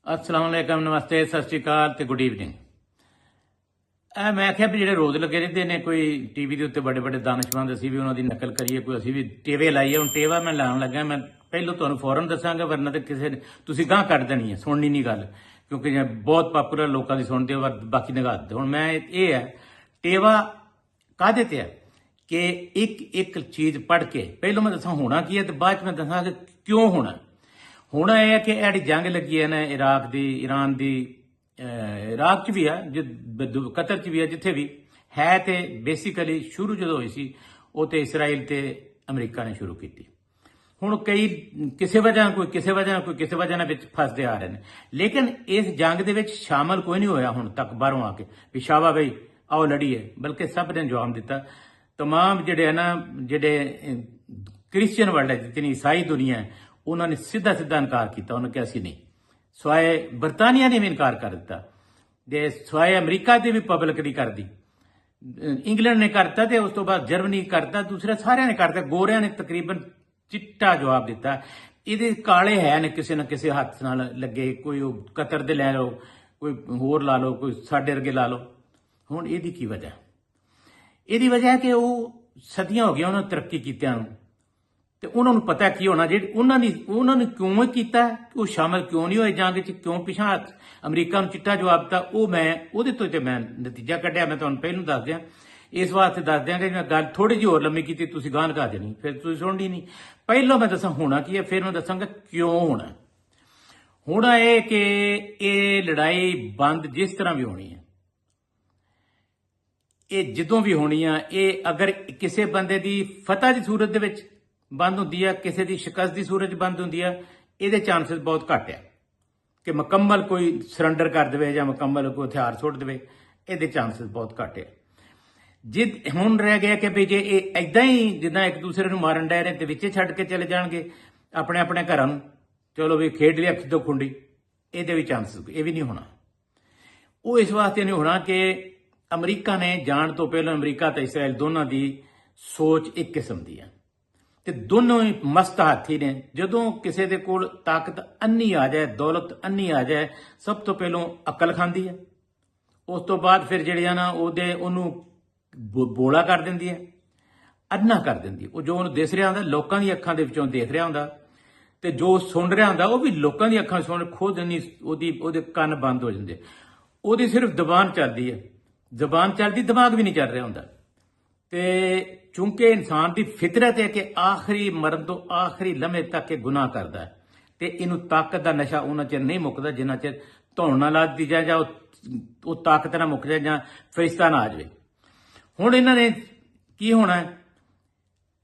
अस्सलाम वालेकुम, नमस्ते, सत श्री अकाल ते गुड ईवनिंग। मैं आख्या भी ਜਿਹੜੇ ਰੋਜ਼ ਲੱਗੇ ਰਹਿੰਦੇ ਨੇ ਕੋਈ ਟੀਵੀ ਦੇ ਉੱਤੇ ਬੜੇ ਬੜੇ ਦਾਨਿਸ਼ਮੰਦ, ਅਸੀਂ ਵੀ ਉਹਨਾਂ ਦੀ ਨਕਲ ਕਰੀਏ, ਕੋਈ ਅਸੀਂ ਵੀ ਟੇਵੇ ਲਾਈਏ। ਹੁਣ ਟੇਵਾ ਮੈਂ ਲਾਉਣ ਲੱਗਾ, ਮੈਂ ਪਹਿਲਾਂ ਤੁਹਾਨੂੰ ਫੌਰਨ ਦੱਸਾਂਗਾ, ਵਰਨਾ ਤੇ ਕਿਸੇ ਤੁਸੀਂ ਗਾਂ ਕੱਢ ਦੇਣੀ ਹੈ, ਸੁਣਨੀ ਨਹੀਂ ਗੱਲ, ਕਿਉਂਕਿ ਜੇ ਬਹੁਤ ਪਾਪੂਲਰ ਲੋਕਾਂ ਦੀ ਸੁਣਦੇ ਹੋ, ਬਾਕੀ ਨਿਗਾਹ ਦਿਓ। ਹੁਣ ਮੈਂ ਇਹ ਹੈ ਟੇਵਾ ਕਾਹਦੇ ਤੇ ਹੈ ਕਿ ਇੱਕ ਇੱਕ ਚੀਜ਼ ਪੜ੍ਹ ਕੇ ਪਹਿਲਾਂ ਮੈਂ ਦੱਸਾਂ ਹੋਣਾ ਕੀ ਹੈ, ਤੇ ਬਾਅਦ ਚ ਮੈਂ ਦੱਸਾਂ ਕਿ ਕਿਉਂ ਹੋਣਾ। ਹੋਣਾ ਇਹ ਹੈ ਕਿ ਇਹ ਜਿਹੜੀ ਜੰਗ ਲੱਗੀ ਹੈ ਨਾ ਇਰਾਕ ਦੀ, ਈਰਾਨ ਦੀ, ਇਰਾਕ 'ਚ ਵੀ ਆ, ਕਤਰ 'ਚ ਵੀ ਆ, ਜਿੱਥੇ ਵੀ ਹੈ, ਤੇ ਬੇਸਿਕਲੀ ਸ਼ੁਰੂ ਜਦੋਂ ਹੋਈ ਸੀ ਉਹ ਤੇ ਇਸਰਾਈਲ ਤੇ ਅਮਰੀਕਾ ਨੇ ਸ਼ੁਰੂ ਕੀਤੀ। ਹੁਣ ਕਈ ਕਿਸੇ ਵਜ੍ਹਾ ਨਾਲ ਵਿੱਚ ਫਸਦੇ ਆ ਰਹੇ ਨੇ, ਲੇਕਿਨ ਇਸ ਜੰਗ ਦੇ ਵਿੱਚ ਸ਼ਾਮਲ ਕੋਈ ਨਹੀਂ ਹੋਇਆ ਹੁਣ ਤੱਕ ਬਾਹਰੋਂ ਆ ਕੇ ਵੀ ਸ਼ਾਬਾ ਬਈ ਆਓ ਲੜੀਏ, ਬਲਕਿ ਸਭ ਨੇ ਜਵਾਬ ਦਿੱਤਾ। ਤਮਾਮ ਜਿਹੜੇ ਹੈ ਨਾ, ਜਿਹੜੇ ਕ੍ਰਿਸਚੀਅਨ ਵਰਲਡ ਹੈ, ਜਿਤਨੀ ਈਸਾਈ ਦੁਨੀਆ ਹੈ, ਉਹਨਾਂ ਨੇ ਸਿੱਧਾ ਇਨਕਾਰ ਕੀਤਾ। ਉਹਨੇ ਕਿਹਾ ਅਸੀਂ ਨਹੀਂ। ਸਵਾਏ ਬਰਤਾਨੀਆ ਨੇ ਵੀ ਇਨਕਾਰ ਕਰ ਦਿੱਤਾ, ਤੇ ਸਵਾਏ ਅਮਰੀਕਾ ਦੇ ਵੀ ਪਬਲਿਕ ਨਹੀਂ ਕਰਦੀ, ਇੰਗਲੈਂਡ ਨੇ ਕਰਤਾ, ਤੇ ਉਸ ਤੋਂ ਬਾਅਦ ਜਰਮਨੀ ਕਰਤਾ, ਦੂਸਰੇ ਸਾਰਿਆਂ ਨੇ ਕਰਤਾ। ਗੋਰਿਆਂ ਨੇ ਤਕਰੀਬਨ ਚਿੱਟਾ ਜਵਾਬ ਦਿੱਤਾ। ਇਹਦੇ ਕਾਲੇ ਹੈ ਨੇ ਕਿਸੇ ਨਾ ਕਿਸੇ ਹੱਥ ਨਾਲ ਲੱਗੇ, ਕੋਈ ਉਹ ਕਤਰ ਦੇ ਲੈ ਲਓ, ਕੋਈ ਹੋਰ ਲਾ ਲਓ, ਕੋਈ ਸਾਡੇ ਵਰਗੇ ਲਾ ਲਓ। ਹੁਣ ਇਹਦੀ ਕੀ ਵਜ੍ਹਾ? ਇਹਦੀ ਵਜ੍ਹਾ ਹੈ ਕਿ ਉਹ ਸਦੀਆਂ ਹੋ ਗਈਆਂ ਉਹਨਾਂ ਤਰੱਕੀ ਕੀਤਿਆਂ ਨੂੰ, ਤੇ ਉਹਨਾਂ ਨੂੰ ਪਤਾ ਕੀ ਹੋਣਾ। ਜਿਹੜੀ ਉਹਨਾਂ ਨੇ ਕਿਉਂ ਕੀਤਾ, ਉਹ ਸ਼ਾਮਲ ਕਿਉਂ ਨਹੀਂ ਹੋਏ ਜੰਗ 'ਚ, ਕਿਉਂ ਪਿਛਾਂ ਅਮਰੀਕਾ ਨੂੰ ਚਿੱਟਾ ਜਵਾਬ ਦਿੱਤਾ, ਉਹ ਮੈਂ ਉਹਦੇ ਤੋਂ ਤੇ ਮੈਂ ਨਤੀਜਾ ਕੱਢਿਆ। ਮੈਂ ਤੁਹਾਨੂੰ ਪਹਿਲਾਂ ਦੱਸ ਦਿਆਂ, ਇਸ ਵਾਸਤੇ ਦੱਸ ਦਿਆਂ ਕਿ ਮੈਂ ਗੱਲ ਥੋੜੀ ਜਿਹੀ ਹੋਰ ਲੰਮੀ ਕੀਤੀ, ਤੁਸੀਂ ਗਾਂ ਲਗਾ ਦੇਣੀ, ਫਿਰ ਤੁਸੀਂ ਸੁਣਨੀ ਨਹੀਂ। ਪਹਿਲਾਂ ਮੈਂ ਦੱਸਾਂ ਹੋਣਾ ਕੀ ਹੈ, ਫਿਰ ਮੈਂ ਦੱਸਾਂਗਾ ਕਿਉਂ ਹੋਣਾ। ਹੋਣਾ ਇਹ ਕਿ ਇਹ ਲੜਾਈ ਬੰਦ ਜਿਸ ਤਰ੍ਹਾਂ ਵੀ ਹੋਣੀ ਹੈ, ਇਹ ਜਦੋਂ ਵੀ ਹੋਣੀ ਆ, ਇਹ ਅਗਰ ਕਿਸੇ ਬੰਦੇ ਦੀ ਫਤਹ ਦੀ ਸੂਰਤ ਦੇ ਵਿੱਚ ਬੰਦ ਹੁੰਦੀ ਆ, ਕਿਸੇ ਦੀ ਸ਼ਿਕਸਤ ਦੀ ਸੂਰਤ 'ਚ ਬੰਦ ਹੁੰਦੀ ਆ, ਇਹਦੇ ਚਾਂਸਸ ਬਹੁਤ ਘੱਟ ਆ ਕਿ ਮੁਕੰਮਲ ਕੋਈ ਸਰੈਂਡਰ ਕਰ ਦੇਵੇ ਜਾਂ ਮੁਕੰਮਲ ਕੋਈ ਹਥਿਆਰ ਸੁੱਟ ਦੇਵੇ। ਇਹਦੇ ਚਾਂਸਸ ਬਹੁਤ ਘੱਟ ਆ। ਜਿੱਦ ਹੁਣ ਰਹਿ ਗਿਆ ਕਿ ਵੀ ਜੇ ਇਹ ਇਦਾਂ ਹੀ ਜਿੱਦਾਂ ਇੱਕ ਦੂਸਰੇ ਨੂੰ ਮਾਰਨ ਡਏ ਨੇ ਤੇ ਵਿੱਚੇ ਛੱਡ ਕੇ ਚਲੇ ਜਾਣਗੇ ਆਪਣੇ ਆਪਣੇ ਘਰਾਂ ਨੂੰ, ਚਲੋ ਵੀ ਖੇਡ ਲਿਆ ਅੱਖੀ ਤੋਂ ਖੁੰਡੀ, ਇਹਦੇ ਵੀ ਚਾਂਸਸ, ਇਹ ਵੀ ਨਹੀਂ ਹੋਣਾ। ਉਹ ਇਸ ਵਾਸਤੇ ਨਹੀਂ ਹੋਣਾ ਕਿ ਅਮਰੀਕਾ ਨੇ ਜਾਣ ਤੋਂ ਪਹਿਲਾਂ, ਅਮਰੀਕਾ ਤੇ ਇਸਰਾਈਲ ਦੋਨਾਂ ਦੀ ਸੋਚ ਇੱਕ ਕਿਸਮ ਦੀ ਹੈ, ਤੇ ਦੋਨੋਂ ਹੀ ਮਸਤ ਹਾਥੀ ਨੇ। ਜਦੋਂ ਕਿਸੇ ਦੇ ਕੋਲ ਤਾਕਤ ਅੰਨੀ ਆ ਜਾਏ, ਦੌਲਤ ਅੰਨੀ ਆ ਜਾਏ, ਸਭ ਤੋਂ ਪਹਿਲਾਂ ਅਕਲ ਖਾਂਦੀ ਹੈ, ਉਸ ਤੋਂ ਬਾਅਦ ਫਿਰ ਜਿਹੜੇ ਆ ਨਾ ਉਹਨੂੰ ਬੋਲਾ ਕਰ ਦਿੰਦੀ ਹੈ, ਅੰਨਾ ਕਰ ਦਿੰਦੀ ਹੈ। ਉਹ ਜੋ ਉਹਨੂੰ ਦਿਸ ਰਿਹਾ ਹੁੰਦਾ, ਲੋਕਾਂ ਦੀ ਅੱਖਾਂ ਦੇ ਵਿੱਚੋਂ ਦੇਖ ਰਿਹਾ ਹੁੰਦਾ, ਤੇ ਜੋ ਸੁਣ ਰਿਹਾ ਹੁੰਦਾ ਉਹ ਵੀ ਲੋਕਾਂ ਦੀ ਅੱਖਾਂ ਸੁਣ, ਖੁਦ ਨਹੀਂ, ਉਹਦੇ ਕੰਨ ਬੰਦ ਹੋ ਜਾਂਦੇ। ਉਹਦੀ ਸਿਰਫ ਜ਼ਬਾਨ ਚੱਲਦੀ ਹੈ, ਜ਼ਬਾਨ ਚੱਲਦੀ, ਦਿਮਾਗ ਵੀ ਨਹੀਂ ਚੱਲ ਰਿਹਾ ਹੁੰਦਾ। ਤੇ ਚੂੰਕਿ ਇਨਸਾਨ ਦੀ ਫਿਤਰਤ ਹੈ ਕਿ ਆਖਰੀ ਮਰਨ ਤੋਂ ਆਖਰੀ ਲਮਹੇ ਤੱਕ ਇਹ ਗੁਨਾਹ ਕਰਦਾ ਹੈ, ਤੇ ਇਹਨੂੰ ਤਾਕਤ ਦਾ ਨਸ਼ਾ ਉਹਨਾਂ ਚਿਰ ਨਹੀਂ ਮੁੱਕਦਾ ਜਿੰਨਾ ਚਿਰ ਧੌਣ ਨਾ ਲਾ ਦਿੱਤੀ ਜਾਏ, ਜਾਂ ਉਹ ਤਾਕਤ ਨਾ ਮੁੱਕ ਜਾਏ, ਜਾਂ ਫਰਿਸ਼ਤਾ ਨਾ ਆ ਜਾਵੇ। ਹੁਣ ਇਹਨਾਂ ਨੇ ਕੀ ਹੋਣਾ,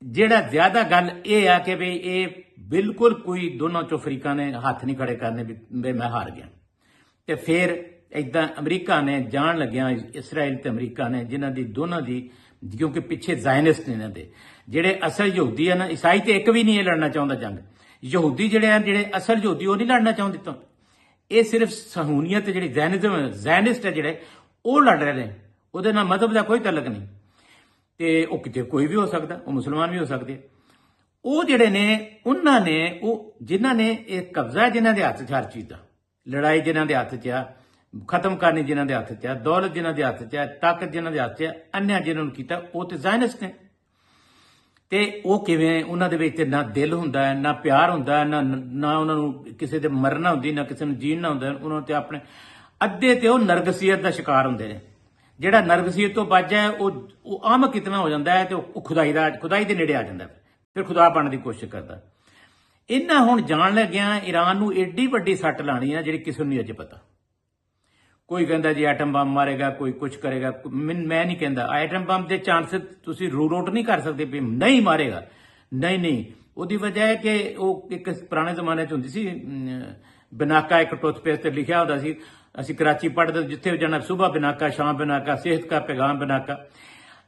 ਜਿਹੜਾ ਜ਼ਿਆਦਾ ਗੱਲ ਇਹ ਆ ਕਿ ਵੀ ਇਹ ਬਿਲਕੁਲ ਕੋਈ ਦੋਨੋਂ ਚੋਂ ਫਰੀਕਾਂ ਨੇ ਹੱਥ ਨਹੀਂ ਖੜੇ ਕਰਨੇ ਵੀ ਮੈਂ ਹਾਰ ਗਿਆ। ਤੇ ਫਿਰ ਏਦਾਂ ਅਮਰੀਕਾ ਨੇ ਜਾਣ ਲੱਗਿਆ, ਇਸਰਾਈਲ ਤੇ ਅਮਰੀਕਾ ਨੇ, ਜਿਨ੍ਹਾਂ ਦੀ ਦੋਨਾਂ ਦੀ, ਕਿਉਂਕਿ ਪਿੱਛੇ ਜ਼ਾਇਨਿਸਟ ਨੇ ਇਹਨਾਂ ਦੇ, ਜਿਹੜੇ ਅਸਲ ਯਹੂਦੀ ਆ ਨਾ, ਈਸਾਈ ਤੇ ਇੱਕ ਵੀ ਨਹੀਂ ਇਹ ਲੜਨਾ ਚਾਹੁੰਦਾ ਜੰਗ। ਯਹੂਦੀ ਜਿਹੜੇ ਅਸਲ ਯਹੂਦੀ ਉਹ ਨਹੀਂ ਲੜਨਾ ਚਾਹੁੰਦੇ। ਤਾਂ ਇਹ ਸਿਰਫ ਸਹੂਨੀਅਤ, ਜਿਹੜੀ ਜ਼ਾਇਨਿਸਟ ਹੈ ਜਿਹੜੇ, ਉਹ ਲੜ ਰਹੇ ਨੇ। ਉਹਦੇ ਨਾਲ ਮਜ਼ਹਬ ਦਾ ਕੋਈ ਤਾਲੁਕ ਨਹੀਂ, ਤੇ ਉਹ ਕਿਤੇ ਕੋਈ ਵੀ ਹੋ ਸਕਦਾ, ਉਹ ਮੁਸਲਮਾਨ ਵੀ ਹੋ ਸਕਦੇ। ਉਹ ਜਿਹੜੇ ਨੇ, ਉਹਨਾਂ ਨੇ, ਉਹ ਜਿਨ੍ਹਾਂ ਨੇ ਇਹ ਕਬਜ਼ਾ ਜਿਨ੍ਹਾਂ ਦੇ ਹੱਥ 'ਚ ਹਰ ਚੀਜ਼ ਦਾ, ਲੜਾਈ ਜਿਨ੍ਹਾਂ ਦੇ ਹੱਥ 'ਚ ਆ, ਖਤਮ ਕਰਨੀ ਜਿਨ੍ਹਾਂ ਦੇ ਹੱਥ 'ਚ ਆ, ਦੌਲਤ ਜਿਨ੍ਹਾਂ ਦੇ ਹੱਥ 'ਚ ਆ, ਤਾਕਤ ਜਿਨ੍ਹਾਂ ਦੇ ਹੱਥ 'ਚ ਆ, ਅੰਨਿਆ ਜਿਨ੍ਹਾਂ ਨੂੰ ਕੀਤਾ, ਉਹ ਤੇ ਜ਼ਾਇਨਿਸਟ ਨੇ। ਤੇ ਉਹ ਕਿਵੇਂ, ਉਹਨਾਂ ਦੇ ਵਿੱਚ ਨਾ ਦਿਲ ਹੁੰਦਾ ਹੈ, ਨਾ ਪਿਆਰ ਹੁੰਦਾ ਹੈ, ਨਾ ਉਹਨਾਂ ਨੂੰ ਕਿਸੇ ਦੇ ਮਰਨਾ ਹੁੰਦੀ, ਨਾ ਕਿਸੇ ਨੂੰ ਜੀਣਾ ਹੁੰਦਾ। ਉਹਨਾਂ ਤੇ ਆਪਣੇ ਅੱਧੇ ਤੇ ਉਹ ਨਰਗਸੀਅਤ ਦਾ ਸ਼ਿਕਾਰ ਹੁੰਦੇ ਨੇ। ਜਿਹੜਾ ਨਰਗਸੀਅਤ ਤੋਂ ਬਚ ਜਾਏ ਉਹ ਆਮ ਕਿਤਨਾ ਹੋ ਜਾਂਦਾ ਹੈ, ਤੇ ਉਹ ਖੁਦਾਈ ਦੇ ਨੇੜੇ ਆ ਜਾਂਦਾ, ਫਿਰ ਖੁਦਾ ਬਣਨ ਦੀ ਕੋਸ਼ਿਸ਼ ਕਰਦਾ। ਇਹਨਾਂ ਹੁਣ ਜਾਣ ਲੱਗਿਆ ਈਰਾਨ ਨੂੰ ਏਡੀ ਵੱਡੀ ਸੱਟ ਲਾਣੀ ਹੈ ਜਿਹੜੀ ਕਿਸੇ ਨੂੰ ਨਹੀਂ ਅਜੇ ਪਤਾ। ਕੋਈ ਕਹਿੰਦਾ ਜੀ ਐਟਮ ਬੰਬ ਮਾਰੇਗਾ, ਕੋਈ ਕੁਝ ਕਰੇਗਾ, ਮੈਂ ਨਹੀਂ ਕਹਿੰਦਾ। ਐਟਮ ਬੰਬ ਦੇ ਚਾਂਸਸ ਤੁਸੀਂ ਰੂਲ ਆਊਟ ਨਹੀਂ ਕਰ ਸਕਦੇ ਵੀ ਨਹੀਂ ਮਾਰੇਗਾ, ਨਹੀਂ। ਉਹਦੀ ਵਜ੍ਹਾ ਹੈ ਕਿ ਉਹ ਇੱਕ ਪੁਰਾਣੇ ਜ਼ਮਾਨੇ 'ਚ ਹੁੰਦੀ ਸੀ, ਬਿਨਾਕਾ ਇੱਕ ਟੂਥਪੇਸਟ ਤੇ ਲਿਖਿਆ ਹੁੰਦਾ ਸੀ, ਅਸੀਂ ਕਰਾਚੀ ਪੜ੍ਹਦੇ, ਜਿੱਥੇ ਵੀ ਜਾਣਾ ਸੁਬਹ ਬਿਨਾਕਾ, ਸ਼ਾਮ ਬਿਨਾਕਾ, ਸਿਹਤ ਕਾ ਪੈਗਾਮ ਬਿਨਾਕਾ।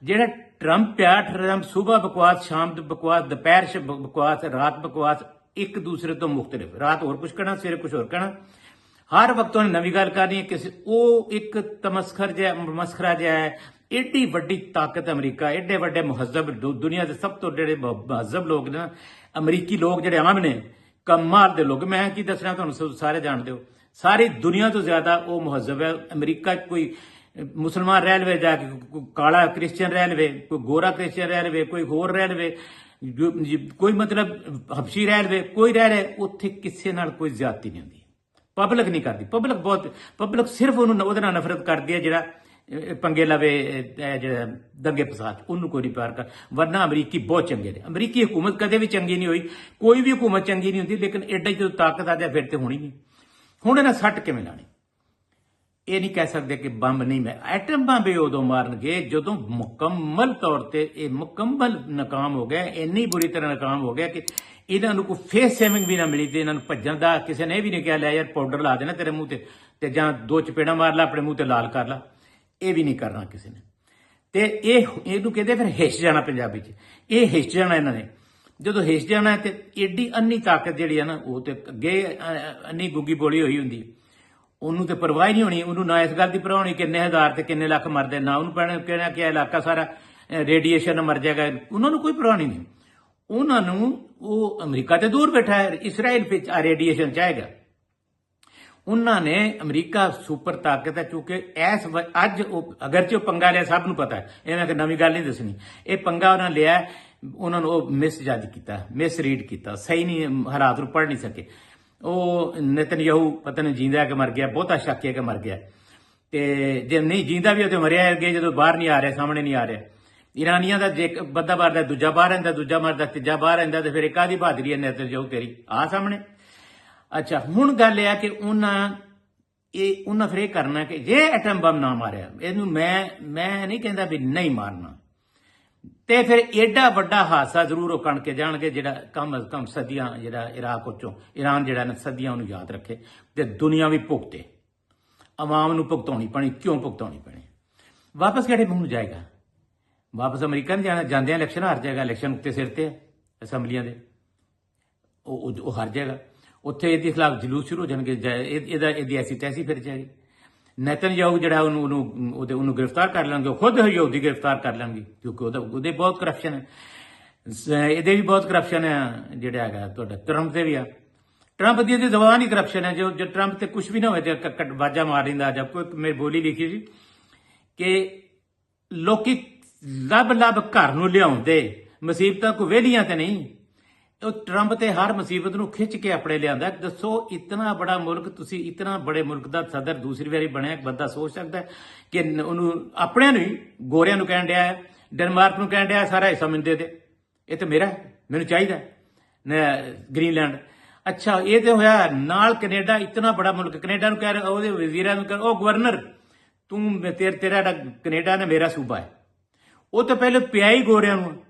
ਜਿਹੜਾ ਟਰੰਪ ਆ, ਟਰੰਪ ਸੁਬਹ ਬਕਵਾਸ, ਸ਼ਾਮ ਬਕਵਾਸ, ਦੁਪਹਿਰ ਬਕਵਾਸ, ਰਾਤ ਬਕਵਾਸ, ਇੱਕ ਦੂਸਰੇ ਤੋਂ ਮੁਖਤਲਿਫ। ਰਾਤ ਹੋਰ ਕੁਝ ਕਹਿਣਾ, ਸਵੇਰੇ ਕੁਝ ਹੋਰ ਕਹਿਣਾ, ਹਰ ਵਕਤ ਉਹਨੇ ਨਵੀਂ ਗੱਲ ਕਰਨੀ ਹੈ। ਉਹ ਇੱਕ ਮਸਖਰਾ ਜਿਹਾ ਹੈ। ਏਡੀ ਵੱਡੀ ਤਾਕਤ ਅਮਰੀਕਾ, ਏਡੇ ਵੱਡੇ ਮੁਹੱਜ਼ਬ, ਦੁਨੀਆ ਦੇ ਸਭ ਤੋਂ ਜਿਹੜੇ ਮੁਹੱਜ਼ਬ ਲੋਕ ਨੇ, ਅਮਰੀਕੀ ਲੋਕ ਜਿਹੜੇ ਆਮ ਨੇ, ਕਮਾਲ ਦੇ ਲੋਕ। ਮੈਂ ਕੀ ਦੱਸਣਾ ਤੁਹਾਨੂੰ, ਸਾਰੇ ਜਾਣਦੇ ਹੋ। ਸਾਰੀ ਦੁਨੀਆ ਤੋਂ ਜ਼ਿਆਦਾ ਉਹ ਮਹੱਜ਼ਬ ਹੈ। ਅਮਰੀਕਾ 'ਚ ਕੋਈ ਮੁਸਲਮਾਨ ਰਹਿ ਲਵੇ ਜਾ ਕੇ, ਕੋਈ ਕਾਲਾ ਕ੍ਰਿਸਚੀਅਨ ਰਹਿ ਲਵੇ, ਕੋਈ ਗੋਰਾ ਕ੍ਰਿਸਚੀਅਨ ਰਹਿ ਲਵੇ, ਕੋਈ ਹੋਰ ਰਹਿ ਲਵੇ, ਕੋਈ ਮਤਲਬ ਹਬਸ਼ੀ ਰਹਿ ਲਵੇ, ਕੋਈ ਰਹਿ ਰਿਹਾ, ਉੱਥੇ ਕਿਸੇ ਨਾਲ ਕੋਈ ਜ਼ਿਆਦਤੀ ਨਹੀਂ ਹੁੰਦੀ। ਪਬਲਿਕ ਨਹੀਂ ਕਰਦੀ। ਪਬਲਿਕ ਸਿਰਫ ਉਹਦੇ ਨਾਲ ਨਫ਼ਰਤ ਕਰਦੀ ਹੈ ਜਿਹੜਾ ਪੰਗੇ ਲਵੇ, ਜਿਹੜਾ ਦੰਗੇ ਫਸਾਦ, ਉਹਨੂੰ ਕੋਈ ਨਹੀਂ ਪਿਆਰ ਕਰ। ਵਰਨਾ ਅਮਰੀਕੀ ਬਹੁਤ ਚੰਗੇ ਨੇ। ਅਮਰੀਕੀ ਹਕੂਮਤ ਕਦੇ ਵੀ ਚੰਗੀ ਨਹੀਂ ਹੋਈ, ਕੋਈ ਵੀ ਹਕੂਮਤ ਚੰਗੀ ਨਹੀਂ ਹੁੰਦੀ, ਲੇਕਿਨ ਐਡਾ ਜਦੋਂ ਤਾਕਤ ਆ ਜਾਏ ਫਿਰ ਤੇ ਹੋਣੀ ਨਹੀਂ। ਹੁਣ ਇਹਨਾਂ ਸੱਟ ਕਿਵੇਂ ਲਾਣੀ? ਇਹ ਨਹੀਂ ਕਹਿ ਸਕਦੇ ਕਿ ਬੰਬ ਨਹੀਂ, ਮੈਂ ਐਟਮ ਬੰਬ ਇਹ ਉਦੋਂ ਮਾਰਨਗੇ ਜਦੋਂ ਮੁਕੰਮਲ ਤੌਰ ਤੇ ਇਹ ਮੁਕੰਮਲ ਨਾਕਾਮ ਹੋ ਗਿਆ, ਇੰਨੀ ਬੁਰੀ ਤਰ੍ਹਾਂ ਨਾਕਾਮ ਹੋ ਗਿਆ ਕਿ ਇਹਨਾਂ ਨੂੰ ਕੋਈ ਫੇਸ ਸੇਵਿੰਗ ਵੀ ਨਾ ਮਿਲੀ ਤੇ ਇਹਨਾਂ ਨੂੰ ਭੱਜਣ ਦਾ ਕਿਸੇ ਨੇ ਇਹ ਵੀ ਨਹੀਂ ਕਿਹਾ ਲੈ ਯਾਰ ਪਾਊਡਰ ਲਾ ਦੇਣਾ ਤੇਰੇ ਮੂੰਹ ਤੇ ਜਾਂ 2 ਚਪੇੜਾਂ ਮਾਰ ਲਾ ਆਪਣੇ ਮੂੰਹ ਤੇ ਲਾਲ ਕਰ ਲਾ। ਇਹ ਵੀ ਨਹੀਂ ਕਰਨਾ ਕਿਸੇ ਨੇ। ਤੇ ਇਹਨੂੰ ਕਹਿੰਦੇ ਫਿਰ ਹਿੱਸ ਜਾਣਾ ਪੰਜਾਬੀ 'ਚ। ਇਹ ਹਿੱਸ ਜਾਣਾ ਇਹਨਾਂ ਨੇ। ਜਦੋਂ ਹਿੱਸ ਜਾਣਾ ਤੇ ਏਡੀ ਅੰਨੀ ਤਾਕਤ ਜਿਹੜੀ ਆ ਨਾ, ਉਹ ਤੇ ਅੱਗੇ ਅੰਨੀ ਗੁੱਗੀ ਬੋਲੀ ਹੋਈ ਹੁੰਦੀ, ਉਹਨੂੰ ਤੇ ਪਰਵਾਹ ਨਹੀਂ ਹੋਣੀ। ਉਹਨੂੰ ਨਾ ਇਸ ਗੱਲ ਦੀ ਪਰਵਾਹ ਹੋਣੀ ਕਿੰਨੇ ਹਜ਼ਾਰ ਤੇ ਕਿੰਨੇ ਲੱਖ ਮਰਦੇ, ਨਾ ਉਹਨੂੰ ਕਹਿਣਾ ਕਿ ਇਲਾਕਾ ਸਾਰਾ ਰੇਡੀਏਸ਼ਨ ਮਰ ਜਾਏਗਾ, ਉਹਨਾਂ ਨੂੰ ਕੋਈ ਪਰਵਾਹ ਨਹੀਂ। ਉਹਨਾਂ ਨੂੰ ਉਹ ਅਮਰੀਕਾ ਤੇ ਦੂਰ ਬੈਠਾ ਹੈ, ਇਸਰਾਈਲ ਵਿੱਚ ਆ ਰੇਡੀਏਸ਼ਨ ਚਾਹੇਗਾ। ਉਹਨਾਂ ਨੇ ਅਮਰੀਕਾ ਸੁਪਰ ਤਾਕਤ ਹੈ, ਕਿਉਂਕਿ ਅੱਜ ਉਹ ਅਗਰਚੇ ਉਹ ਪੰਗਾ ਲਿਆ, ਸਭ ਨੂੰ ਪਤਾ ਹੈ, ਇਹਨਾਂ ਕਿ ਨਵੀਂ ਗੱਲ ਨਹੀਂ ਦੱਸਣੀ। ਇਹ ਪੰਗਾ ਉਹਨਾਂ ਲਿਆ, ਉਹਨਾਂ ਨੂੰ ਉਹ ਮਿਸਜੱਜ ਕੀਤਾ, ਮਿਸ ਰੀਡ ਕੀਤਾ, ਸਹੀ ਨਹੀਂ ਹਾਲਾਤ ਨੂੰ ਪੜ੍ਹ ਨਹੀਂ ਸਕੇ। ਉਹ ਨੇਤਨਯਾਹੂ ਪਤਾ ਨਹੀਂ ਜਿੰਦਾ ਕਿ ਮਰ ਗਿਆ, ਬਹੁਤਾ ਸ਼ੱਕ ਹੈ ਕਿ ਮਰ ਗਿਆ। ਤੇ ਜੇ ਨਹੀਂ ਜਿੰਦਾ ਵੀ ਉਹ ਤੇ ਮਰਿਆ ਅੱਗੇ, ਜਦੋਂ ਬਾਹਰ ਨਹੀਂ ਆ ਰਿਹਾ, ਸਾਹਮਣੇ ਨਹੀਂ ਆ ਰਿਹਾ। ਇਰਾਨੀਆਂ ਦਾ ਜੇ ਬੰਦਾ ਮਾਰਦਾ ਦੂਜਾ ਬਾਹਰ ਆਂਦਾ, ਦੂਜਾ ਮਾਰਦਾ ਤੀਜਾ ਬਾਹਰ ਆਂਦਾ, ਤੇ ਫਿਰ ਕਾਹਦੀ ਬਹਾਦਰੀ ਹੈ ਨੇਤਨਯਾਹੂ ਤੇਰੀ ਆ ਸਾਹਮਣੇ। ਅੱਛਾ, ਹੁਣ ਗੱਲ ਇਹ ਆ ਕਿ ਉਹਨਾਂ ਫਿਰ ਇਹ ਕਰਨਾ ਕਿ ਜੇ ਐਟਮ ਬੰਬ ਨਾ ਮਾਰਿਆ, ਇਹਨੂੰ ਮੈਂ ਨਹੀਂ ਕਹਿੰਦਾ ਵੀ ਨਹੀਂ ਮਾਰਨਾ, ਤੇ ਫਿਰ ਏਡਾ ਵੱਡਾ ਹਾਦਸਾ ਜ਼ਰੂਰ ਉਹ ਕਣ ਕੇ ਜਾਣਗੇ ਜਿਹੜਾ ਕਮ ਅਜ਼ ਕਮ ਸਦੀਆਂ, ਜਿਹੜਾ ਇਰਾਕ ਉੱਚੋਂ ਇਰਾਨ ਜਿਹੜਾ ਨਾ ਸਦੀਆਂ ਉਹਨੂੰ ਯਾਦ ਰੱਖੇ ਤੇ ਦੁਨੀਆ ਵੀ ਭੁਗਤੇ, ਆਵਾਮ ਨੂੰ ਭੁਗਤਾਉਣੀ ਪੈਣੀ। ਕਿਉਂ ਭੁਗਤਾਉਣੀ ਪੈਣੀ? ਵਾਪਸ ਕਿਹੜੇ ਮੂੰਹ ਨੂੰ ਜਾਏਗਾ? ਵਾਪਸ ਅਮਰੀਕਾ ਨਹੀਂ ਜਾਣਾ। ਜਾਂਦਿਆਂ ਇਲੈਕਸ਼ਨ ਹਾਰ ਜਾਏਗਾ। ਇਲੈਕਸ਼ਨ ਉੱਤੇ ਸਿਰ ਤੇ ਹੈ ਅਸੈਂਬਲੀਆਂ ਦੇ, ਉਹ ਹਾਰ ਜਾਏਗਾ। ਉੱਥੇ ਇਹਦੇ ਖਿਲਾਫ ਜਲੂਸ ਸ਼ੁਰੂ ਹੋ ਜਾਣਗੇ, ਇਹਦੀ ਐਸੀ ਤੈਸੀ ਫਿਰ ਜਾਏਗੀ। ਨੇਤਨਯਾਹੂ ਜਿਹੜਾ ਉਹਨੂੰ ਗ੍ਰਿਫਤਾਰ ਕਰ ਲੈਣਗੇ, ਉਹ ਖੁਦ ਯਹੂਦੀ ਗ੍ਰਿਫਤਾਰ ਕਰ ਲੈਣਗੇ, ਕਿਉਂਕਿ ਉਹਦੇ ਬਹੁਤ ਕਰਪਸ਼ਨ ਹੈ। ਇਹਦੇ ਵੀ ਬਹੁਤ ਕਰਪਸ਼ਨ ਹੈ, ਜਿਹੜਾ ਹੈਗਾ ਤੁਹਾਡਾ ਟਰੰਪ ਦੇ ਵੀ ਆ। ਟਰੰਪ ਦੀ ਜ਼ਬਾਨ ਹੀ ਕਰਪਸ਼ਨ ਹੈ। ਜੋ ਟਰੰਪ ਤੇ ਕੁਝ ਵੀ ਨਾ ਹੋਵੇ ਤੇ ਵਾਜਾ ਮਾਰ ਦਿੰਦਾ। ਜਦ ਕੋਈ ਮੇਰੀ ਬੋਲੀ ਲਿਖੀ ਸੀ ਕਿ ਲੋਕੀ ਲੱਭ ਘਰ ਨੂੰ ਲਿਆਉਂਦੇ, ਮੁਸੀਬਤਾਂ ਕੋਈ ਵਿਹਲੀਆਂ ਤੇ ਨਹੀਂ। ਉਹ ਟਰੰਪ ਤੇ ਹਰ ਮੁਸੀਬਤ ਨੂੰ ਖਿੱਚ ਕੇ ਆਪਣੇ ਲਿਆਂਦਾ। ਦੱਸੋ, ਇਤਨਾ ਬੜਾ ਮੁਲਕ, ਤੁਸੀਂ ਇਤਨਾ ਬੜੇ ਮੁਲਕ ਦਾ ਸਦਰ ਦੂਸਰੀ ਵਾਰੀ ਬਣਿਆ, ਬੰਦਾ ਸੋਚ ਸਕਦਾ ਕਿ ਉਹਨੂੰ ਆਪਣਿਆਂ ਨੂੰ ਹੀ, ਗੋਰਿਆਂ ਨੂੰ ਕਹਿਣ ਡਿਆ, ਡੈਨਮਾਰਕ ਨੂੰ ਕਹਿਣ ਡਿਆ ਸਾਰਾ ਹਿੱਸਾ ਮੈਨੂੰ ਦੇ ਦੇ, ਇਹ ਤੇ ਮੇਰਾ, ਮੈਨੂੰ ਚਾਹੀਦਾ ਗ੍ਰੀਨਲੈਂਡ। ਅੱਛਾ, ਇਹ ਤੇ ਹੋਇਆ ਨਾਲ ਕੈਨੇਡਾ, ਇਤਨਾ ਬੜਾ ਮੁਲਕ। ਕੈਨੇਡਾ ਨੂੰ ਕਹਿ ਰਿਹਾ, ਉਹਦੇ ਵਜ਼ੀਰਾਂ ਨੂੰ ਕਹਿ, ਉਹ ਗਵਰਨਰ ਤੂੰ ਤੇਰਾ ਕੈਨੇਡਾ ਨੇ ਮੇਰਾ ਸੂਬਾ ਹੈ। ਉਹ ਤਾਂ ਪਹਿਲੇ ਪਿਆ ਹੀ ਗੋਰਿਆਂ ਨੂੰ,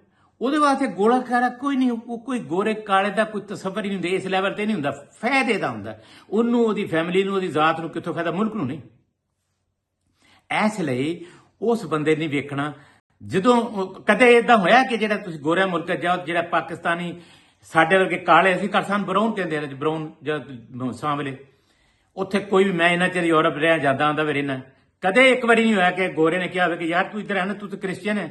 ਉਹਦੇ ਵਾਸਤੇ ਗੋਲਾ ਕਾਰਾ ਕੋਈ ਨਹੀਂ। ਕੋਈ ਗੋਰੇ ਕਾਲੇ ਦਾ ਕੋਈ ਤਸੱਵਰ ਹੀ ਨਹੀਂ ਹੁੰਦਾ, ਇਸ ਲੈਵਲ ਤੇ ਨਹੀਂ ਹੁੰਦਾ, ਫਾਇਦੇ ਦਾ ਹੁੰਦਾ ਉਹਨੂੰ, ਉਹਦੀ ਫੈਮਿਲੀ ਨੂੰ, ਉਹਦੀ ਜ਼ਾਤ ਨੂੰ ਕਿੱਥੋਂ ਫਾਇਦਾ, ਮੁਲਕ ਨੂੰ ਨਹੀਂ। ਇਸ ਲਈ ਉਸ ਬੰਦੇ ਨਹੀਂ ਵੇਖਣਾ। ਜਦੋਂ ਕਦੇ ਇਦਾਂ ਹੋਇਆ ਕਿ ਜਿਹੜਾ ਤੁਸੀਂ ਗੋਰਿਆਂ ਮੁਲਕ ਜਾਓ, ਜਿਹੜਾ ਪਾਕਿਸਤਾਨੀ ਸਾਡੇ ਵਰਗੇ ਕਾਲੇ, ਅਸੀਂ ਸਾਨੂੰ ਬਰਾਊਨ ਕਹਿੰਦੇ ਆ, ਬਰਾਊਨ ਜਾਂ ਸਾਂਵਲੇ, ਉੱਥੇ ਕੋਈ ਵੀ, ਮੈਂ ਇਹਨਾਂ ਚਿਰ ਯੂਰਪ ਰਿਹਾ ਜਾਂਦਾ ਆਉਂਦਾ ਵੀ ਰਹਿਣਾ, ਕਦੇ ਇੱਕ ਵਾਰੀ ਨਹੀਂ ਹੋਇਆ ਕਿ ਗੋਰੇ ਨੇ ਕਿਹਾ ਹੋਵੇ ਕਿ ਯਾਰ ਤੂੰ ਇੱਧਰ ਹੈ ਨਾ, ਤੂੰ ਤਾਂ ਕ੍ਰਿਸਚੀਅਨ ਹੈ,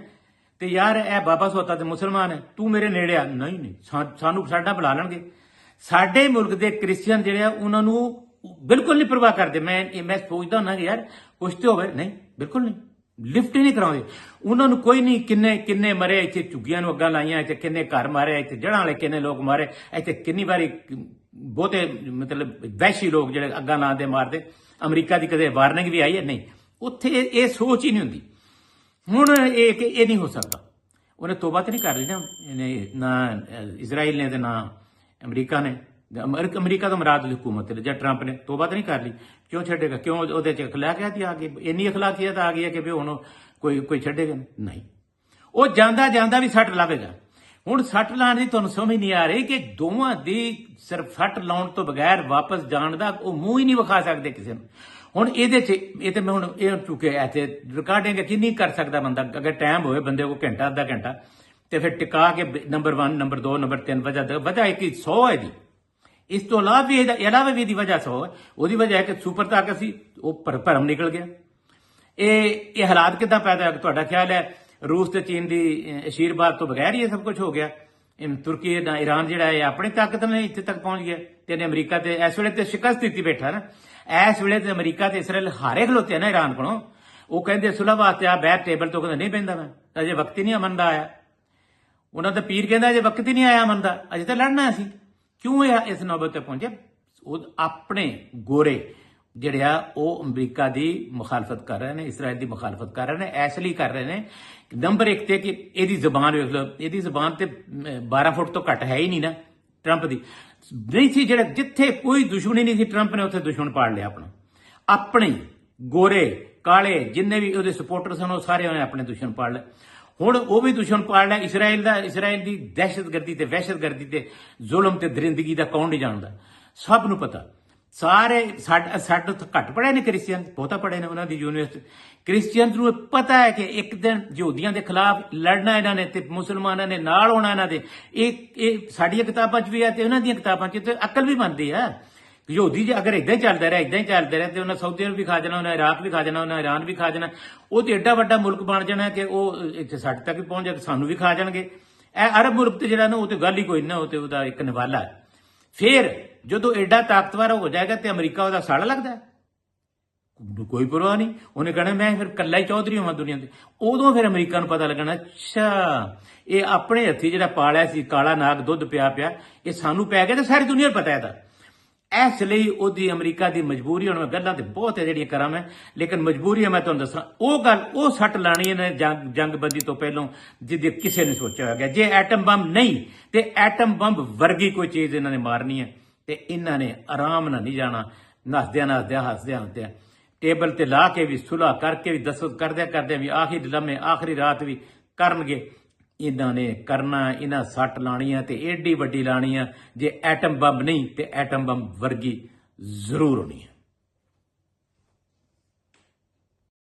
ਤੇ ਯਾਰ ਇਹ ਬਾਬਾ ਸੋਤਾ ਤੇ ਮੁਸਲਮਾਨ ਹੈ, ਤੂੰ ਮੇਰੇ ਨੇੜੇ ਆ। ਨਹੀਂ, ਸਾਨੂੰ ਸਾਡਾ ਬੁਲਾ ਲੈਣਗੇ। ਸਾਡੇ ਮੁਲਕ ਦੇ ਕ੍ਰਿਸਚੀਅਨ ਜਿਹੜੇ ਆ, ਉਹਨਾਂ ਨੂੰ ਬਿਲਕੁਲ ਨਹੀਂ ਪਰਵਾਹ ਕਰਦੇ। ਮੈਂ ਸੋਚਦਾ ਹੁੰਦਾ ਕਿ ਯਾਰ ਕੁਛ ਤੇ ਹੋਵੇ, ਨਹੀਂ, ਬਿਲਕੁਲ ਨਹੀਂ, ਲਿਫਟ ਹੀ ਨਹੀਂ ਕਰਾਉਂਦੇ ਉਹਨਾਂ ਨੂੰ। ਕੋਈ ਨਹੀਂ, ਕਿੰਨੇ ਮਰੇ ਇੱਥੇ, ਝੁੱਗੀਆਂ ਨੂੰ ਅੱਗਾਂ ਲਾਈਆਂ ਇੱਥੇ, ਕਿੰਨੇ ਘਰ ਮਾਰੇ ਇੱਥੇ, ਜੜ੍ਹਾਂ ਵਾਲੇ ਕਿੰਨੇ ਲੋਕ ਮਾਰੇ ਇੱਥੇ, ਕਿੰਨੀ ਵਾਰੀ ਬਹੁਤੇ ਮਤਲਬ ਵਹਿਸ਼ੀ ਲੋਕ ਜਿਹੜੇ ਅੱਗਾਂ ਲਾਉਂਦੇ ਮਾਰਦੇ। ਅਮਰੀਕਾ ਦੀ ਕਦੇ ਵਾਰਨਿੰਗ ਵੀ ਆਈ ਹੈ? ਨਹੀਂ, ਉੱਥੇ ਇਹ ਸੋਚ ਹੀ ਨਹੀਂ ਹੁੰਦੀ। ਹੁਣ ਇਹ ਨਹੀਂ ਹੋ ਸਕਦਾ। ਉਹਨੇ ਤੋਬਾ ਤਾਂ ਨਹੀਂ ਕਰ ਲਈ ਨਾ ਇਜ਼ਰਾਈਲ ਨੇ ਤੇ ਨਾ ਅਮਰੀਕਾ ਨੇ। ਅਮਰੀਕਾ ਤੋਂ ਮਰਾਦ ਦੀ ਹਕੂਮਤ ਹੈ ਜਾਂ ਟਰੰਪ ਨੇ ਤੋਬਾ ਤਾਂ ਨਹੀਂ ਕਰ ਲਈ। ਕਿਉਂ ਛੱਡੇਗਾ? ਕਿਉਂ ਉਹਦੇ 'ਚ ਅਖਲਾਕੀਅਤ ਆ ਗਈ, ਇੰਨੀ ਅਖਲਾਕੀਅਤ ਆ ਗਈ ਹੈ ਕਿ ਵੀ ਹੁਣ ਕੋਈ ਛੱਡੇਗਾ ਨਹੀਂ। ਉਹ ਜਾਂਦਾ ਵੀ ਸੱਟ ਲਾਵੇਗਾ। ਹੁਣ ਸੱਟ ਲਾਉਣ ਦੀ ਤੁਹਾਨੂੰ ਸਮਝ ਨਹੀਂ ਆ ਰਹੀ ਕਿ ਦੋਵਾਂ ਦੀ ਸਿਰਫ ਸੱਟ ਲਾਉਣ ਤੋਂ ਬਗੈਰ ਵਾਪਸ ਜਾਣ ਦਾ ਉਹ ਮੂੰਹ ਹੀ ਨਹੀਂ ਵਿਖਾ ਸਕਦੇ ਕਿਸੇ ਨੂੰ। ਹੁਣ ਇਹਦੇ 'ਚ ਇਹ ਤੇ ਮੈਂ ਹੁਣ ਇਹ ਚੁੱਕੇ ਇੱਥੇ ਰਿਕਾਰਡਿੰਗ ਕਿੰਨੀ ਕਰ ਸਕਦਾ ਬੰਦਾ, ਅਗਰ ਟਾਈਮ ਹੋਵੇ ਬੰਦੇ ਕੋਲ ਘੰਟਾ ਅੱਧਾ ਘੰਟਾ, ਤੇ ਫਿਰ ਟਿਕਾ ਕੇ ਨੰਬਰ 1 ਨੰਬਰ 2 ਨੰਬਰ 3 ਵਜ੍ਹਾ ਇੱਕ 100 ਹੈ ਦੀ। ਇਸ ਤੋਂ ਇਲਾਵਾ ਵੀ ਇਹਦੀ ਵਜ੍ਹਾ 100 ਹੈ। ਉਹਦੀ ਵਜ੍ਹਾ ਹੈ ਕਿ ਸੁਪਰ ਤਾਕਤ ਸੀ, ਉਹ ਭਰਮ ਨਿਕਲ ਗਿਆ। ਇਹ ਹਾਲਾਤ ਕਿੱਦਾਂ ਪੈਦਾ? ਤੁਹਾਡਾ ਖਿਆਲ ਹੈ ਰੂਸ ਤੇ ਚੀਨ ਦੀ ਅਸ਼ੀਰਵਾਦ ਤੋਂ ਬਗੈਰ ਹੀ ਇਹ ਸਭ ਕੁਝ ਹੋ ਗਿਆ? ਤੁਰਕੀ ਦਾ ਈਰਾਨ ਜਿਹੜਾ ਹੈ ਆਪਣੀ ਤਾਕਤ ਨਾਲ ਇੱਥੇ ਤੱਕ ਪਹੁੰਚ ਗਿਆ ਤੇ ਇਹਨੇ ਅਮਰੀਕਾ ਤੇ ਇਸ ਵੇਲੇ ਤੇ ਸ਼ਿਕਸਤ ਦਿੱਤੀ ਬੈਠਾ ਨਾ। ਇਸ ਵੇਲੇ ਤੇ ਅਮਰੀਕਾ ਤੇ ਇਸਰਾਇਲ ਹਾਰੇ ਖਲੋਤੇ ਨਾ ਈਰਾਨ ਕੋਲੋਂ। ਉਹ ਕਹਿੰਦੇ ਸੁਲਹ ਵਾਸਤੇ ਆ ਬੈਠ ਟੇਬਲ ਤੋਂ, ਕਹਿੰਦਾ ਨਹੀਂ ਬਹਿੰਦਾ ਮੈਂ, ਅਜੇ ਵਕਤ ਹੀ ਨਹੀਂ ਅਮਨ ਦਾ ਆਇਆ। ਉਹਨਾਂ ਦਾ ਪੀਰ ਕਹਿੰਦਾ ਅਜੇ ਵਕਤ ਹੀ ਨਹੀਂ ਆਇਆ ਅਮਨ ਦਾ, ਅਜੇ ਤਾਂ ਲੜਨਾ ਅਸੀਂ। ਕਿਉਂ ਇਹ ਇਸ ਨੌਬਤ ਤੇ ਪਹੁੰਚੇ? ਉਹ ਆਪਣੇ ਗੋਰੇ ਜਿਹੜੇ ਆ ਉਹ ਅਮਰੀਕਾ ਦੀ ਮੁਖਾਲਫਤ ਕਰ ਰਹੇ ਨੇ, ਇਸਰਾਇਲ ਦੀ ਮੁਖਾਲਫਤ ਕਰ ਰਹੇ ਨੇ। ਇਸ ਲਈ ਕਰ ਰਹੇ ਨੇ ਨੰਬਰ 1 ਤੇ ਕਿ ਇਹਦੀ ਜ਼ੁਬਾਨ ਵੇਖ ਲਓ, ਇਹਦੀ ਜ਼ੁਬਾਨ ਤੇ 12 ਫੁੱਟ ਤੋਂ ਘੱਟ ਹੈ ਹੀ ਨਹੀਂ ਨਾ ਟਰੰਪ ਦੀ। ਨਹੀਂ ਸੀ ਜਿਹੜਾ ਜਿੱਥੇ ਕੋਈ ਦੁਸ਼ਮਣੀ ਨਹੀਂ ਸੀ ਟਰੰਪ ਨੇ ਉੱਥੇ ਦੁਸ਼ਮਣ ਪਾੜ ਲਿਆ ਆਪਣਾ। ਆਪਣੇ ਗੋਰੇ ਕਾਲੇ ਜਿੰਨੇ ਵੀ ਉਹਦੇ ਸਪੋਰਟਰ ਸਨ ਉਹ ਸਾਰੇ ਉਹਨੇ ਆਪਣੇ ਦੁਸ਼ਮਣ ਪਾੜ ਲਏ। ਹੁਣ ਉਹ ਵੀ ਦੁਸ਼ਮਣ ਪਾੜ ਲਿਆ ਇਸਰਾਇਲ ਦੀ ਦਹਿਸ਼ਤਗਰਦੀ ਤੇ ਵਹਿਸ਼ਤਗਰਦੀ ਤੇ ਜ਼ੁਲਮ ਤੇ ਦਰਿੰਦਗੀ ਦਾ ਕੌਣ ਨਹੀਂ ਜਾਣਦਾ? ਸਭ ਨੂੰ ਪਤਾ। ਸਾਰੇ ਸਾਡੇ ਤੋਂ ਘੱਟ ਪੜ੍ਹੇ ਨੇ ਕ੍ਰਿਸਚੀਅਨ, ਬਹੁਤਾ ਪੜ੍ਹੇ ਨੇ ਉਹਨਾਂ ਦੀ ਯੂਨੀਵਰਸਿਟੀ। ਕ੍ਰਿਸਚੀਅਨ ਨੂੰ ਪਤਾ ਹੈ ਕਿ ਇੱਕ ਦਿਨ ਯਹੂਦੀਆਂ ਦੇ ਖਿਲਾਫ ਲੜਨਾ ਇਹਨਾਂ ਨੇ ਤੇ ਮੁਸਲਮਾਨਾਂ ਨੇ ਨਾਲ ਹੋਣਾ ਇਹਨਾਂ ਦੇ। ਇਹ ਸਾਡੀਆਂ ਕਿਤਾਬਾਂ 'ਚ ਵੀ ਹੈ ਤੇ ਉਹਨਾਂ ਦੀਆਂ ਕਿਤਾਬਾਂ 'ਚ ਤੇ ਅਕਲ ਵੀ ਬਣਦੀ ਆ। ਯਹੂਦੀ ਜੇ ਅਗਰ ਇਦਾਂ ਹੀ ਚੱਲਦਾ ਰਿਹਾ ਤੇ ਉਹਨਾਂ ਸਾਊਦੀ ਅਰਬ ਵੀ ਖਾ ਜਾਣਾ, ਉਹਨਾਂ ਇਰਾਕ ਵੀ ਖਾ ਜਾਣਾ, ਉਹਨਾਂ ਈਰਾਨ ਵੀ ਖਾ ਜਾਣਾ। ਉਹ ਤੇ ਏਡਾ ਵੱਡਾ ਮੁਲਕ ਬਣ ਜਾਣਾ ਕਿ ਉਹ ਇੱਥੇ ਸਾਡੇ ਤੱਕ ਵੀ ਪਹੁੰਚ ਜਾ, ਸਾਨੂੰ ਵੀ ਖਾ ਜਾਣਗੇ। ਇਹ ਅਰਬ ਮੁਲਕ ਤੇ ਜਿਹੜਾ ਨਾ ਉਹ ਤੇ ਗੱਲ ਹੀ ਕੋਈ ਨਾ, ਉਹ ਤੇ ਉਹਦਾ ਇੱਕ ਨਿਵਾਲਾ ਹੈ। ਫਿਰ ਜਦੋਂ ਏਡਾ ਤਾਕਤਵਰ ਹੋ ਜਾਏਗਾ ਤੇ ਅਮਰੀਕਾ ਉਹਦਾ ਸੜ ਲੱਗਦਾ, ਕੋਈ ਪਰਵਾਹ ਨਹੀਂ। ਉਹਨੇ ਕਹਿਣਾ ਮੈਂ ਫਿਰ ਕੱਲਾ ਹੀ ਚੌਧਰੀ ਹੋਵਾਂ ਦੁਨੀਆ ਤੇ। ਉਦੋਂ ਫਿਰ ਅਮਰੀਕਾ ਨੂੰ ਪਤਾ ਲੱਗਣਾ ਅੱਛਾ ਇਹ ਆਪਣੇ ਹੱਥੀ ਜਿਹੜਾ ਪਾਲਿਆ ਸੀ ਕਾਲਾ ਨਾਗ ਦੁੱਧ ਪਿਆ ਇਹ ਸਾਨੂੰ ਪੈ ਗਿਆ ਤੇ ਸਾਰੀ ਦੁਨੀਆ ਨੂੰ ਪਤਾ ਇਹਦਾ। ਇਸ ਲਈ ਉਹਦੀ ਅਮਰੀਕਾ ਦੀ ਮਜਬੂਰੀ, ਹੁਣ ਮੈਂ ਗੱਲਾਂ ਤੇ ਬਹੁਤ ਹੈ ਜਿਹੜੀਆਂ ਕਰਾਂ ਮੈਂ, ਲੇਕਿਨ ਮਜਬੂਰੀ ਹੈ ਮੈਂ ਤੁਹਾਨੂੰ ਦੱਸਾਂ। ਉਹ ਸੱਟ ਲਾਣੀ ਇਹਨੇ ਜੰਗਬੰਦੀ ਤੋਂ ਪਹਿਲਾਂ ਜਿਹਦੀ ਕਿਸੇ ਨੇ ਸੋਚਿਆ ਹੋਇਆ। ਜੇ ਐਟਮ ਬੰਬ ਨਹੀਂ ਤੇ ਐਟਮ ਬੰਬ ਵਰਗੀ ਕੋਈ ਚੀਜ਼ ਇਹਨਾਂ ਨੇ ਮਾਰਨੀ ਹੈ ਤੇ ਇਹਨਾਂ ਨੇ ਆਰਾਮ ਨਾਲ ਨਹੀਂ ਜਾਣਾ। ਨੱਸਦਿਆਂ ਹੱਸਦਿਆਂ ਟੇਬਲ ਤੇ ਲਾ ਕੇ ਵੀ ਸੁਲ੍ਹਾ ਕਰਕੇ ਵੀ ਦਸਤਖਤ ਕਰਦਿਆਂ ਵੀ ਆਖਰੀ ਲੰਮੇ ਆਖਰੀ ਰਾਤ ਵੀ ਕਰਨਗੇ। ਇਹਨਾਂ ਨੇ ਕਰਨਾ, ਇਹਨਾਂ ਸੱਟ ਲਾਣੀ ਆ ਤੇ ਏਡੀ ਵੱਡੀ ਲਾਣੀ ਆ। ਜੇ ਐਟਮ ਬੰਬ ਨਹੀਂ ਤੇ ਐਟਮ ਬੰਬ ਵਰਗੀ ਜ਼ਰੂਰ ਹੋਣੀ ਹੈ।